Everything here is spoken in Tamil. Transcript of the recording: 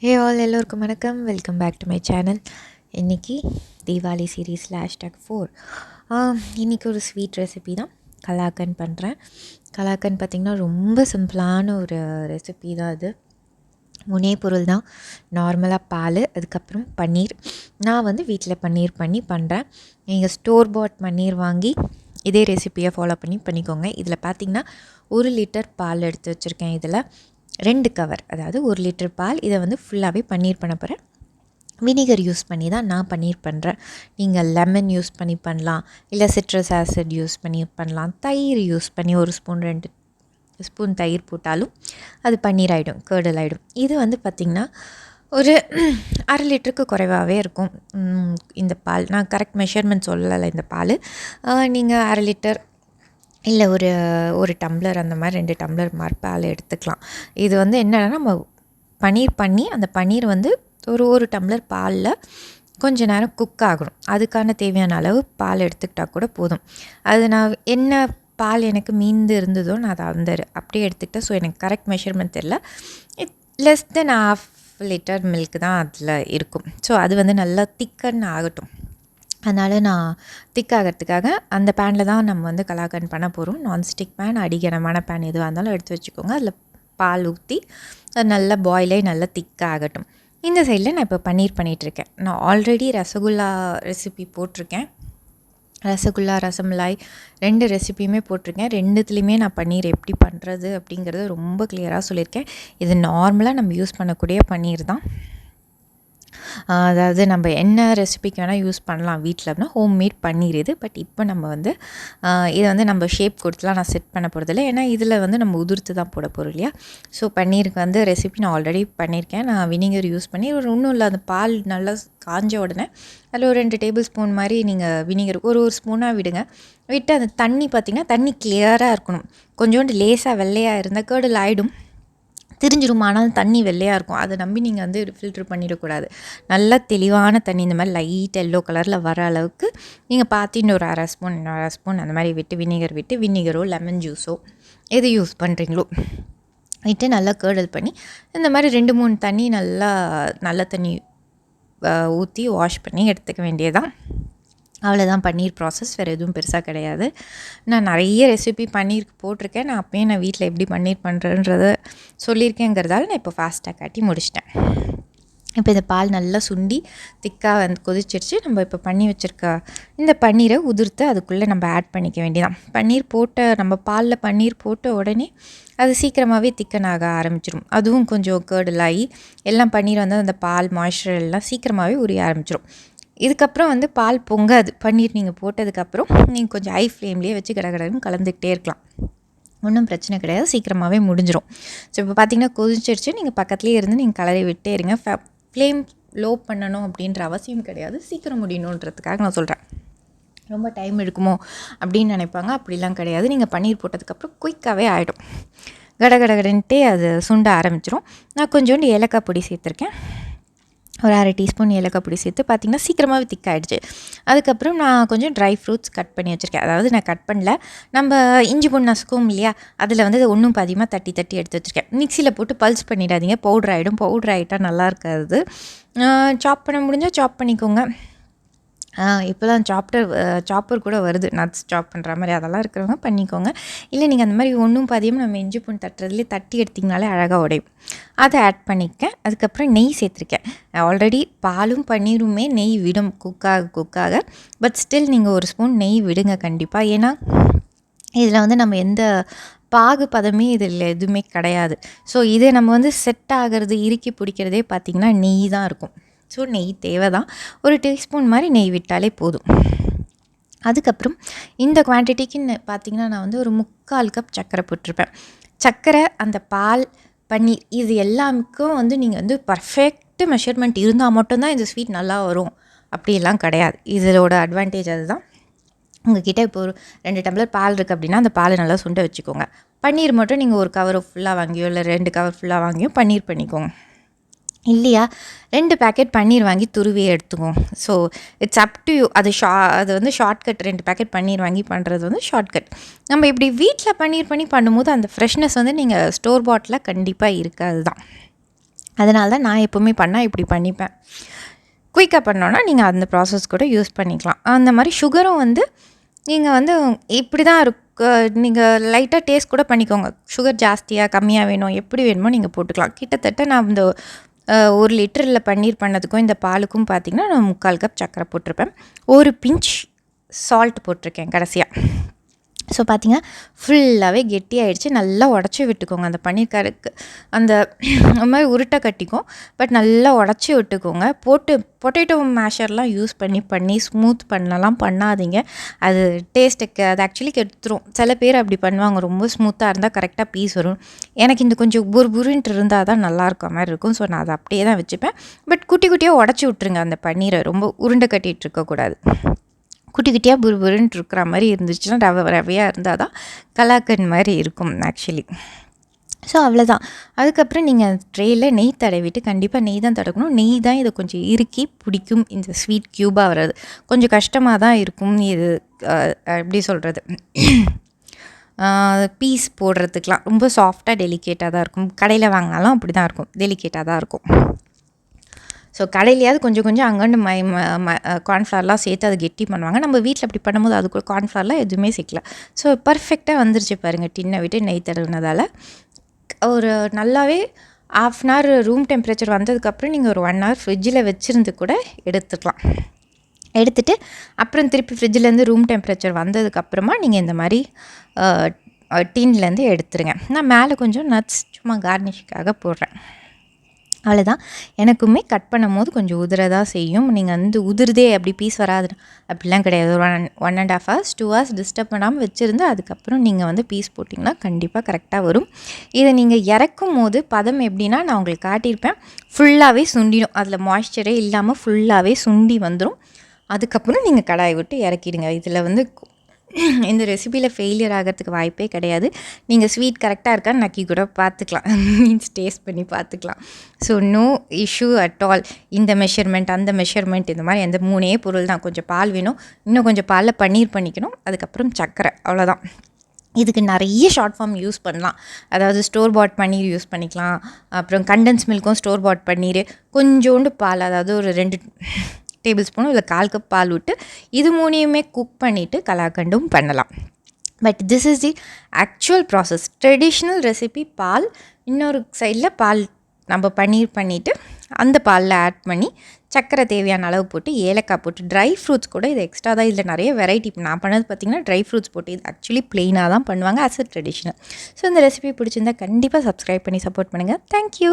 ஹே ஆல் எல்லோருக்கும் வணக்கம். Welcome back to my channel. இன்றைக்கி தீபாவளி சீரீஸில் #4 இன்றைக்கி ஒரு ஸ்வீட் ரெசிபி தான் கலாக்கண்ட் பண்ணுறேன். கலாக்கண்ட் பார்த்திங்கன்னா ரொம்ப சிம்பிளான ஒரு ரெசிபி தான். அது மூணே பொருள் தான். நார்மலாக பால், அதுக்கப்புறம் பன்னீர். நான் வந்து வீட்டில் பன்னீர் பண்ணுறேன். நீங்கள் ஸ்டோர் பாட் பன்னீர் வாங்கி இதே ரெசிப்பியை ஃபாலோ பண்ணிக்கோங்க. இதில் பார்த்திங்கன்னா 1 லிட்டர் பால் எடுத்து வச்சுருக்கேன். இதில் 2 கவர், அதாவது 1 லிட்டர் பால். இதை வந்து ஃபுல்லாகவே பன்னீர் பண்ண போகிறேன். வினிகர் யூஸ் பண்ணி தான் நான் பன்னீர் பண்ணுறேன். நீங்கள் லெமன் யூஸ் பண்ணி பண்ணலாம், இல்லை சிட்ரஸ் ஆசிட் யூஸ் பண்ணி பண்ணலாம். தயிர் யூஸ் பண்ணி 1 ஸ்பூன் 2 ஸ்பூன் தயிர் போட்டாலும் அது பன்னீர் ஆகிடும், கேர்டல் ஆகிடும். இது வந்து பார்த்திங்கன்னா ஒரு 1/2 லிட்டருக்கு குறைவாகவே இருக்கும் இந்த பால். நான் கரெக்ட் மெஷர்மெண்ட் சொல்லலை. இந்த பால் நீங்கள் 1/2 லிட்டர் இல்லை ஒரு டம்ளர், அந்த மாதிரி 2 டம்ளர் மாதிரி பால் எடுத்துக்கலாம். இது வந்து என்னென்னா, நம்ம பன்னீர் பண்ணி அந்த பன்னீர் வந்து ஒரு டம்ளர் பாலில் கொஞ்சம் நேரம் குக் ஆகணும். அதுக்கான தேவையான அளவு பால் எடுத்துக்கிட்டால் கூட போதும். அது நான் என்ன பால் எனக்கு மீந்து இருந்ததோ நான் அதை அப்படியே எடுத்துக்கிட்டேன். ஸோ எனக்கு கரெக்ட் மெஷர்மெண்ட் தெரியல. லெஸ் தென் 1/2 லிட்டர் மில்க் தான் அதில் இருக்கும். ஸோ அது வந்து நல்லா திக்கன் ஆகட்டும். அதனால் நான் திக்காகிறதுக்காக அந்த பேனில் தான் நம்ம வந்து கலாக்கண்ட் பண்ண போகிறோம். நான்ஸ்டிக் பேன், அடிகனமான பேன் எதுவாக இருந்தாலும் எடுத்து வச்சுக்கோங்க. அதில் பால் ஊற்றி அது நல்லா பாயிலே நல்லா திக்காகட்டும். இந்த சைடில் நான் இப்போ பன்னீர் பண்ணிகிட்ருக்கேன். நான் ஆல்ரெடி ரசகுல்லா ரெசிபி போட்டிருக்கேன். ரசகுல்லா, ரசமலாய் 2 ரெசிப்பியுமே போட்டிருக்கேன். 2த்துலேயுமே நான் பன்னீர் எப்படி பண்ணுறது அப்படிங்கிறது ரொம்ப கிளியராக சொல்லியிருக்கேன். இது நார்மலாக நம்ம யூஸ் பண்ணக்கூடிய பன்னீர் தான். அதாவது நம்ம என்ன ரெசிபிக்கு வேணால் யூஸ் பண்ணலாம் வீட்டில் அப்படின்னா ஹோம்மேட் பன்னீர் இது. பட் இப்போ நம்ம வந்து இதை வந்து நம்ம ஷேப் கொடுத்துலாம் நான் செட் பண்ண போகிறதில்ல. ஏன்னா இதில் வந்து நம்ம உதிர்த்து தான் போட போகிறோம் இல்லையா. ஸோ பன்னீருக்கு வந்து ரெசிபி நான் ஆல்ரெடி பண்ணியிருக்கேன். நான் வினிகர் யூஸ் பண்ணி ஒன்றும் இல்லை, அந்த பால் நல்லா காஞ்ச உடனே அதில் ஒரு 2 டேபிள் ஸ்பூன் மாதிரி நீங்கள் வினிகர் ஒரு ஸ்பூனாக விடுங்க. விட்டு அந்த தண்ணி பார்த்திங்கன்னா தண்ணி கிளியராக இருக்கணும். கொஞ்சோண்டு லேசாக வெள்ளையாக இருந்தால் கேர்டல் ஆகிடும், திரிஞ்சிடும். ஆனால் தண்ணி வெள்ளையாக இருக்கும். அதை நம்பி நீங்கள் வந்து ஃபில்ட்ரு பண்ணிடக்கூடாது. நல்லா தெளிவான தண்ணி, இந்த மாதிரி லைட் எல்லோ கலரில் வர அளவுக்கு நீங்கள் பார்த்து இன்னொரு 1/2 ஸ்பூன் அந்த மாதிரி விட்டு வினிகரோ லெமன் ஜூஸோ எது யூஸ் பண்ணுறீங்களோ விட்டு நல்லா கேர்டல் பண்ணி இந்த மாதிரி 2-3 தண்ணி நல்ல தண்ணி ஊற்றி வாஷ் பண்ணி எடுத்துக்க வேண்டியதான். அவ்வளோதான் பன்னீர் ப்ராசஸ். வேறு எதுவும் பெருசாக கிடையாது. நான் நிறைய ரெசிபி பன்னீருக்கு போட்டிருக்கேன். நான் அப்போயே நான் வீட்டில் எப்படி பன்னீர் பண்ணுறேன்றதை சொல்லியிருக்கேங்கிறதால நான் இப்போ ஃபாஸ்ட்டாக காட்டி முடிச்சிட்டேன். இப்போ இந்த பால் நல்லா சுண்டி திக்காக வந்து கொதிச்சிருச்சு. நம்ம இப்போ பண்ணி வச்சுருக்க இந்த பன்னீரை உதிர்த்து அதுக்குள்ளே நம்ம ஆட் பண்ணிக்க வேண்டியதான். நம்ம பாலில் பன்னீர் போட்ட உடனே அது சீக்கிரமாகவே திக்கனாக ஆரம்பிச்சிடும். அதுவும் கொஞ்சம் கேர்டலாகி எல்லாம் பன்னீர் வந்து அந்த பால் மாய்ஸ்சர் எல்லாம் சீக்கிரமாகவே உரிய ஆரம்பிச்சிடும். இதுக்கப்புறம் வந்து பால் பொங்காது. பன்னீர் நீங்கள் போட்டதுக்கப்புறம் நீங்கள் கொஞ்சம் ஹை ஃப்ளேம்லேயே வச்சு கடகடன்னு கலந்துக்கிட்டே இருக்கலாம். ஒன்றும் பிரச்சனை கிடையாது, சீக்கிரமாகவே முடிஞ்சிடும். ஸோ இப்போ பார்த்திங்கன்னா கொதிச்சிருச்சு. நீங்கள் பக்கத்துலேயே இருந்து நீங்கள் கலரி விட்டே இருங்க. ஃப்ளேம் லோ பண்ணணும் அப்படின்ற அவசியம் கிடையாது. சீக்கிரம் முடியணுன்றதுக்காக நான் சொல்கிறேன். ரொம்ப டைம் எடுக்குமோ அப்படின்னு நினைப்பாங்க. அப்படிலாம் கிடையாது. நீங்கள் பன்னீர் போட்டதுக்கப்புறம் குயிக்காகவே ஆகிடும். கடகடகடன்ட்டே அது சுண்ட ஆரம்பிச்சிடும். நான் கொஞ்சோண்டு ஏலக்காய் பொடி சேர்த்துருக்கேன். ஒரு 1/2 டீஸ்பூன் ஏலக்காய் பொடி சேர்த்து பார்த்திங்கன்னா சீக்கிரமாகவே திக்காகிடுச்சு. அதுக்கப்புறம் நான் கொஞ்சம் ட்ரை ஃப்ரூட்ஸ் கட் பண்ணி வச்சுருக்கேன். அதாவது நான் கட் பண்ணல, நம்ம இஞ்சி பூண்டு நசுக்கும் இல்லையா, அதில் வந்து ஒன்றும் பாதியமாக தட்டி எடுத்து வச்சுருக்கேன். மிக்சியில் போட்டு பல்ஸ் பண்ணிடாதீங்க, பவுட்ரு ஆகிடும். பவுட்ரு ஆகிட்டால் நல்லா இருக்காது. சாப் பண்ண முடிஞ்சால் சாப் பண்ணிக்கோங்க. இப்போ தான் சாப்பர் கூட வருது, நட்ஸ் சாப் பண்ணுற மாதிரி. அதெல்லாம் இருக்கிறவங்க பண்ணிக்கோங்க. இல்லை நீங்கள் அந்த மாதிரி ஒன்றும் பாதியமாக நம்ம இஞ்சி பூண்டு தட்டுறதுலேயே தட்டி எடுத்திங்கனாலே அழகாக உடையும். அதை ஆட் பண்ணிக்கேன். அதுக்கப்புறம் நெய் சேர்த்துருக்கேன். ஆல்ரெடி பாலும் பன்னீருமே நெய் விடும் குக்காக. பட் ஸ்டில் நீங்கள் 1 ஸ்பூன் நெய் விடுங்க கண்டிப்பாக. ஏன்னா இதில் வந்து நம்ம எந்த பாகு பதமே இதில் எதுவுமே கிடையாது. ஸோ இதை நம்ம வந்து செட் ஆகிறது, இறுக்கி பிடிக்கிறதே பார்த்திங்கன்னா நெய் தான் இருக்கும். ஸோ நெய் தேவை தான். 1 டீஸ்பூன் மாதிரி நெய் விட்டாலே போதும். அதுக்கப்புறம் இந்த குவான்டிட்டிக்கு பார்த்திங்கன்னா நான் வந்து ஒரு 3/4 கப் சர்க்கரை போட்டிருப்பேன். சர்க்கரை, அந்த பால், பன்னீர் இது எல்லாமுக்கும் வந்து நீங்கள் வந்து பர்ஃபெக்ட் மெஷர்மெண்ட் இருந்தால் மட்டும்தான் இந்த ஸ்வீட் நல்லா வரும் அப்படியெல்லாம் கிடையாது. இதோட அட்வான்டேஜ் அதுதான். உங்கள்கிட்ட இப்போ ஒரு 2 டம்ளர் பால் இருக்குது அப்படின்னா அந்த பாலை நல்லா சுண்ட வச்சுக்கோங்க. பன்னீர் மட்டும் நீங்கள் 1 கவர் ஃபுல்லாக வாங்கியோ இல்லை 2 கவர் ஃபுல்லாக வாங்கியோ பன்னீர் பண்ணிக்கோங்க. இல்லையா 2 பேக்கெட் பன்னீர் வாங்கி துருவி எடுத்துக்கோங்க. So it's up to you. அது வந்து ஷார்ட்கட். 2 பேக்கெட் பன்னீர் வாங்கி பண்ணுறது வந்து ஷார்ட்கட். நம்ம இப்படி வீட்டில் பன்னீர் பண்ணும்போது அந்த ஃப்ரெஷ்னஸ் வந்து நீங்கள் ஸ்டோர் பாட்டில் கண்டிப்பாக இருக்காது தான். அதனால தான் நான் எப்போவுமே பண்ணால் இப்படி பண்ணிப்பேன். குயிக்காக பண்ணோன்னா நீங்கள் அந்த ப்ராசஸ் கூட யூஸ் பண்ணிக்கலாம். அந்த மாதிரி சுகரும் வந்து நீங்கள் வந்து இப்படி தான் நீங்கள் லைட்டாக டேஸ்ட் கூட பண்ணிக்கோங்க. சுகர் ஜாஸ்தியாக கம்மியாக வேணும் எப்படி வேணுமோ நீங்கள் போட்டுக்கலாம். கிட்டத்தட்ட நான் இந்த 1 லிட்டரில் பன்னீர் பண்ணதுக்கும் இந்த பாலுக்கும் பார்த்திங்கன்னா நான் 3/4 கப் சர்க்கரை போட்டிருப்பேன். ஒரு பிஞ்ச் சால்ட் போட்டிருக்கேன் கடைசியாக. ஸோ பார்த்திங்கன்னா ஃபுல்லாகவே கெட்டியாகிடுச்சு. நல்லா உடச்சி விட்டுக்கோங்க. அந்த பன்னீர் கருக்கு அந்த மாதிரி உருட்டை கட்டிக்கும். பட் நல்லா உடச்சி விட்டுக்கோங்க. பொட்டேட்டோ மேஷர்லாம் யூஸ் பண்ணி ஸ்மூத் பண்ணாதீங்க. அது டேஸ்ட்டுக்கு அது ஆக்சுவலி கெடுத்துரும். சில பேர் அப்படி பண்ணுவாங்க. ரொம்ப ஸ்மூத்தாக இருந்தால் கரெக்டாக பீஸ் வரும். எனக்கு இந்த கொஞ்சம் புருன்ட்டு இருந்தால் தான் நல்லா இருக்க மாதிரி இருக்கும். ஸோ நான் அதை அப்படியே தான் வச்சுப்பேன். பட் குட்டி குட்டியாக உடச்சி விட்ருங்க அந்த பன்னீரை. ரொம்ப உருண்டை கட்டிகிட்டு இருக்கக்கூடாது. குட்டி குட்டியாக புருன்ட்டு இருக்கிற மாதிரி இருந்துச்சுன்னா ரவையாக இருந்தால் தான் கலாக்கண்ட் மாதிரி இருக்கும் ஆக்சுவலி. ஸோ அவ்வளோதான். அதுக்கப்புறம் நீங்கள் ட்ரேயில் நெய் தடவிட்டு, கண்டிப்பாக நெய் தான் தடக்கணும். நெய் தான் இதை கொஞ்சம் இறுக்கி பிடிக்கும். இந்த ஸ்வீட் க்யூபாக வர்றது கொஞ்சம் கஷ்டமாக தான் இருக்கும். இது எப்படி சொல்கிறது, பீஸ் போடுறதுக்கெலாம் ரொம்ப சாஃப்டாக டெலிகேட்டாக தான் இருக்கும். கடையில் வாங்கினாலும் அப்படி தான் இருக்கும், டெலிகேட்டாக தான் இருக்கும். ஸோ கடையிலையாவது கொஞ்சம் அங்கேண்டு கார்ன்ஃப்ளவர்லாம் சேர்த்து அதை கெட்டி பண்ணுவாங்க. நம்ம வீட்டில் அப்படி பண்ணும்போது அதுக்கு கார்ன்ஃப்ளவர்லாம் எதுவுமே சேர்க்கல. ஸோ பர்ஃபெக்டாக வந்துருச்சு பாருங்கள். டின்னை விட்டு நெய் தடவினதால் ஒரு நல்லாவே 1/2 அன் ஹவர் ரூம் டெம்பரேச்சர் வந்ததுக்கப்புறம் நீங்கள் ஒரு 1 ஹவர் ஃப்ரிட்ஜில் வச்சுருந்து கூட எடுத்துக்கலாம். எடுத்துகிட்டு அப்புறம் திருப்பி ஃப்ரிட்ஜிலேருந்து ரூம் டெம்பரேச்சர் வந்ததுக்கப்புறமா நீங்கள் இந்த மாதிரி டின்லேருந்து எடுத்துருங்க. நான் மேலே கொஞ்சம் நட்ஸ் சும்மா கார்னிஷ்க்காக போடுறேன். அவ்வளோதான். எனக்குமே கட் பண்ணும் போது கொஞ்சம் உதிரதான் செய்யும். நீங்கள் வந்து உதிருதே அப்படி பீஸ் வராது அப்படிலாம் கிடையாது. ஒரு 1.5 ஹவர்ஸ் 2 ஹவர்ஸ் டிஸ்டர்ப் பண்ணாமல் வச்சுருந்து அதுக்கப்புறம் நீங்கள் வந்து பீஸ் போட்டிங்கன்னா கண்டிப்பாக கரெக்டாக வரும். இதை நீங்கள் இறக்கும் போது பதம் எப்படின்னா நான் உங்களுக்கு காட்டியிருப்பேன். ஃபுல்லாகவே சுண்டிடும். அதில் மாய்ஸ்சரே இல்லாமல் ஃபுல்லாகவே சுண்டி வந்துடும். அதுக்கப்புறம் நீங்கள் கடாயை விட்டு இறக்கிடுங்க. இதில் வந்து இந்த ரெசிபியில் ஃபெயிலியர் ஆகிறதுக்கு வாய்ப்பே கிடையாது. நீங்கள் ஸ்வீட் கரெக்டாக இருக்கான்னு நக்கி கூட பார்த்துக்கலாம், மீன்ஸ் டேஸ்ட் பண்ணி பார்த்துக்கலாம். So no issue at all. இந்த மெஷர்மெண்ட் அந்த மெஷர்மெண்ட் இந்த மாதிரி எந்த 3 பொருள் தான். கொஞ்சம் பால் வேணும், இன்னும் கொஞ்சம் பாலில் பன்னீர் பண்ணிக்கணும், அதுக்கப்புறம் சர்க்கரை, அவ்வளோதான். இதுக்கு நிறைய ஷார்ட் ஃபார்ம் யூஸ் பண்ணலாம். அதாவது ஸ்டோர் பாட் பன்னீர் யூஸ் பண்ணிக்கலாம். அப்புறம் கண்டன்ஸ் மில்க்கும் ஸ்டோர் பாட் பன்னீர், கொஞ்சோண்டு பால், அதாவது ஒரு 2 டேபிள் ஸ்பூனும் இல்லை 1/4 கப் பால் விட்டு இது 3யுமே குக் பண்ணிவிட்டு கலாக்கண்டும் பண்ணலாம். But this is the actual process. Traditional recipe பால், இன்னொரு சைடில் பால் நம்ம பன்னீர் பண்ணிவிட்டு அந்த பாலில் ஆட் பண்ணி சர்க்கரை தேவையான அளவு போட்டு ஏலக்காய் போட்டு ட்ரை ஃப்ரூட்ஸ் கூட இது எக்ஸ்ட்ரா தான். இதில் நிறைய வெரைட்டி. நான் பண்ணது பார்த்திங்கன்னா ட்ரை ஃப்ரூட்ஸ் போட்டு இது ஆக்சுவலி ப்ளெயினாக தான் பண்ணுவாங்க ஆஸ் அ ட்ரெடிஷ்னல். ஸோ இந்த ரெசிபி பிடிச்சிருந்தா கண்டிப்பாக சப்ஸ்கிரைப் பண்ணி சப்போர்ட் பண்ணுங்கள். தேங்க்யூ.